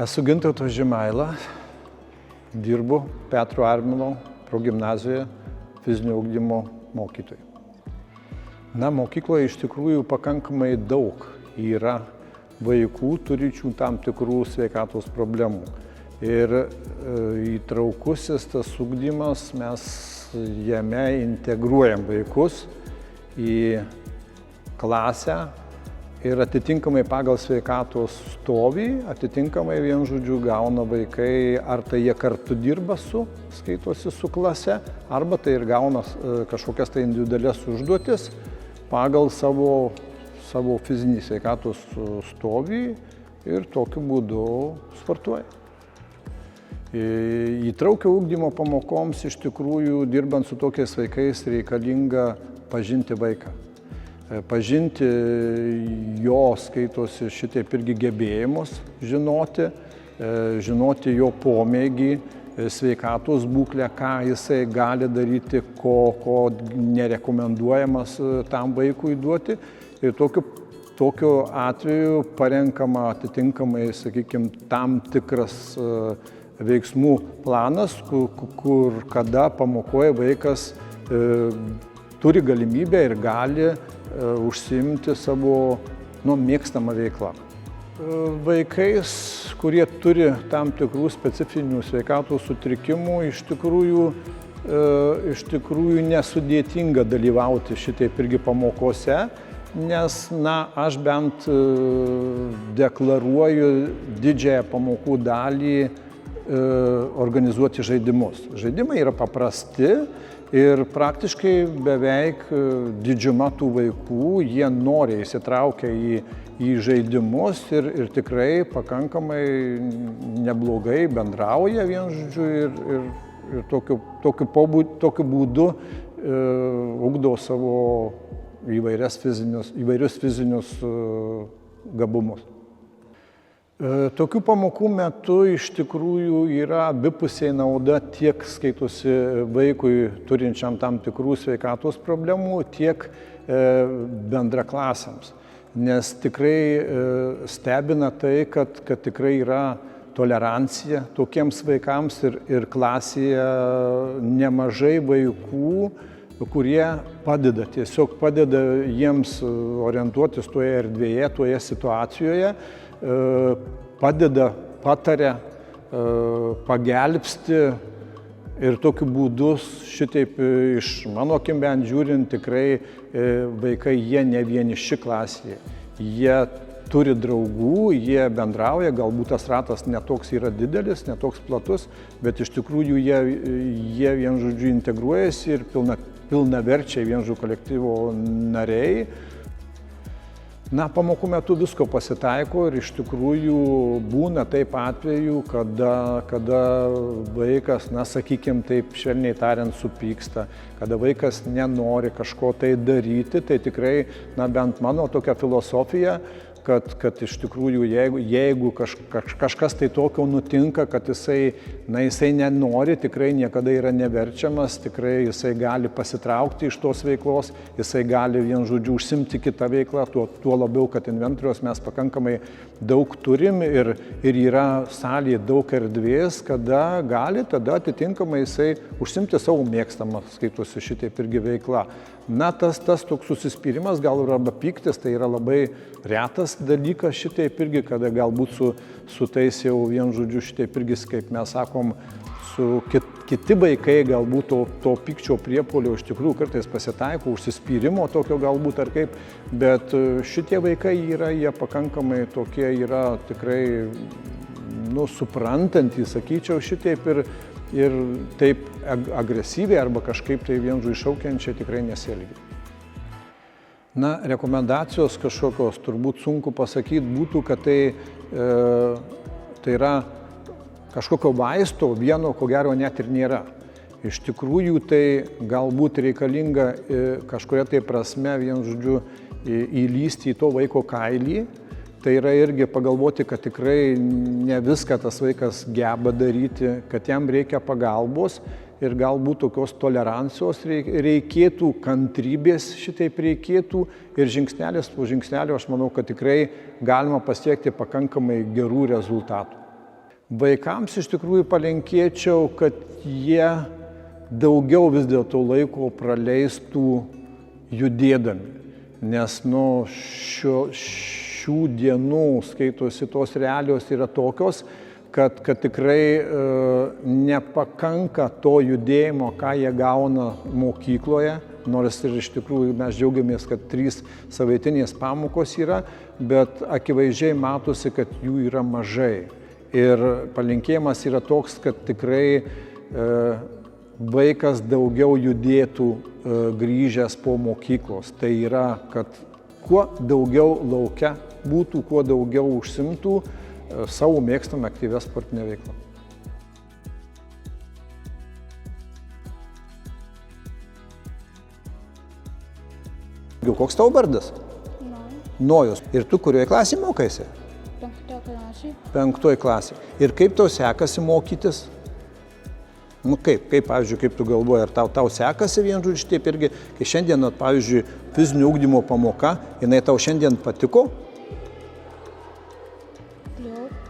Esu Gintautas Žimaila, dirbu Petro Armino progimnazijoje fizinio ugdymo mokytoju. Mokykloje iš tikrųjų pakankamai daug yra vaikų turinčių tam tikrų sveikatos problemų. Ir įtraukusis tas ugdymas, mes jame integruojam vaikus į klasę ir atitinkamai pagal sveikatos stovį, atitinkamai vienu žodžiu gauna vaikai, ar tai jie kartu dirba skaitosi su klase, arba tai ir gauna kažkokias tai individualias užduotis pagal savo fizinį sveikatos stovį ir tokiu būdu sportuoja. Įtraukio ugdymo pamokoms iš tikrųjų dirbant su tokiais vaikais reikalinga pažinti vaiką. Pažinti jo skaitosi šitaip irgi gebėjimus žinoti jo pomėgį, sveikatos būklę, ką jisai gali daryti, ko nerekomenduojamas tam vaikui duoti. Ir tokiu atveju parenkama atitinkamai, sakykime, tam tikras veiksmų planas, kur kada pamokoje vaikas turi galimybę ir gali užsiimti savo mėgstamą veiklą. Vaikais, kurie turi tam tikrų specifinių sveikatos sutrikimų, iš tikrųjų nesudėtinga dalyvauti šitaip irgi pamokose, nes aš bent deklaruoju didžiąją pamokų dalį organizuoti žaidimus. Žaidimai yra paprasti ir praktiškai beveik didžiuma tų vaikų, jie noriai įsitraukia į žaidimus ir tikrai pakankamai neblogai bendrauja vienu žodžiu ir tokiu būdu ugdo savo įvairius fizinius gabumus. Tokių pamokų metu iš tikrųjų yra abipusiai nauda tiek skaitosi vaikui turinčiam tam tikrų sveikatos problemų, tiek bendraklasiams. Nes tikrai stebina tai, kad tikrai yra tolerancija tokiems vaikams ir klasėje nemažai vaikų, kurie tiesiog padeda jiems orientuotis toje erdvėje, toje situacijoje, padeda, pataria, pagelbsti ir tokiu būdu šitaip iš mano akim bent žiūrint tikrai vaikai jie ne vieniši klasėje. Jie turi draugų, jie bendrauja, galbūt tas ratas netoks yra didelis, netoks platus, bet iš tikrųjų jie vienu žodžiu integruojasi ir pilnaverčiai vienu žodžiu kolektyvo nariai. Pamokų metu visko pasitaiko ir iš tikrųjų būna taip atveju, kada vaikas, sakykime taip švelniai tariant, supyksta, kada vaikas nenori kažko tai daryti, tai tikrai, bent mano tokia filosofija, kad iš tikrųjų jeigu kažkas tai tokio nutinka, kad jisai nenori, tikrai niekada yra neverčiamas, tikrai jisai gali pasitraukti iš tos veiklos, jisai gali vienu žodžiu užsimti kitą veiklą, tuo labiau, kad inventoriaus mes pakankamai daug turim ir yra salėje daug erdvės, kada gali tada atitinkamai jisai užsimti savo mėgstamą, skaitosi šitaip irgi veiklą. Tas toks susispyrimas, gal arba pyktis, tai yra labai retas dalykas šitaip irgi, kada galbūt su tais jau vienu žodžiu šitaip irgi, kaip mes sakom, su kiti vaikai galbūt to pykčio priepuolio iš tikrųjų kartais pasitaiko, užsispyrimo tokio galbūt ar kaip, bet šitie vaikai jie pakankamai tokie yra tikrai, suprantantys, sakyčiau, šitaip ir taip agresyviai arba kažkaip tai vienu iššaukiančiai tikrai nesielgia. Rekomendacijos kažkokios, turbūt sunku pasakyti, būtų, kad tai yra kažkokio vaisto vieno, ko gero net ir nėra. Iš tikrųjų tai galbūt reikalinga kažkuria tai prasme, vienu žodžiu, įlysti į to vaiko kailį. Tai yra irgi pagalvoti, kad tikrai ne viską tas vaikas geba daryti, kad jam reikia pagalbos ir galbūt tokios tolerancijos reikėtų, kantrybės šitaip reikėtų ir žingsnelis po žingsnelio aš manau, kad tikrai galima pasiekti pakankamai gerų rezultatų. Vaikams iš tikrųjų palinkėčiau, kad jie daugiau vis dėlto laiko praleistų judėdami, nes šių dienų skaitosi tos realijos yra tokios, kad tikrai nepakanka to judėjimo, ką jie gauna mokykloje, nors ir iš tikrųjų mes džiaugiamės, kad 3 savaitinės pamokos yra, bet akivaizdžiai matosi, kad jų yra mažai. Ir palinkėjimas yra toks, kad tikrai vaikas daugiau judėtų grįžęs po mokyklos. Tai yra, kad kuo daugiau lauke būtų, kuo daugiau užsimtų savo mėgstamą aktyvią sportinę veiklą. Koks tavo vardas? Nojus. Ir tu kurioje klasėje mokaisi? 5 klasė. 5 klasė. Ir kaip tau sekasi mokytis? Kaip, pavyzdžiui, kaip tu galvoji, ar tau sekasi vien žodžiu taip irgi, kai šiandien, pavyzdžiui, fizinio ugdymo pamoka, jinai tau šiandien patiko?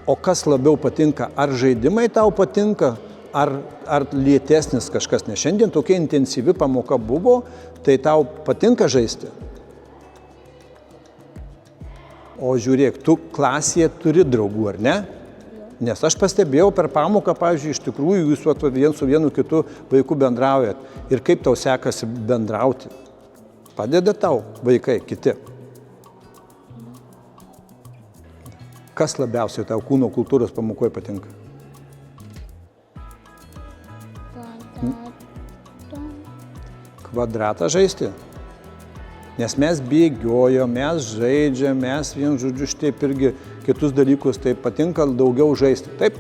O kas labiau patinka? Ar žaidimai tau patinka, ar lėtesnis kažkas? Nes šiandien tokia intensyvi pamoka buvo, tai tau patinka žaisti? O žiūrėk, tu klasėje turi draugų, ar ne? Nes aš pastebėjau per pamoką, pavyzdžiui, iš tikrųjų jūs su vienu kitu vaiku bendraujat. Ir kaip tau sekasi bendrauti? Padeda tau vaikai kiti? Kas labiausiai tau kūno kultūros pamokoje patinka? Kvadratą žaisti? Nes mes bėgiojom, mes žaidžiam, mes vien žodžiu šitaip irgi kitus dalykus, tai patinka daugiau žaisti. Taip?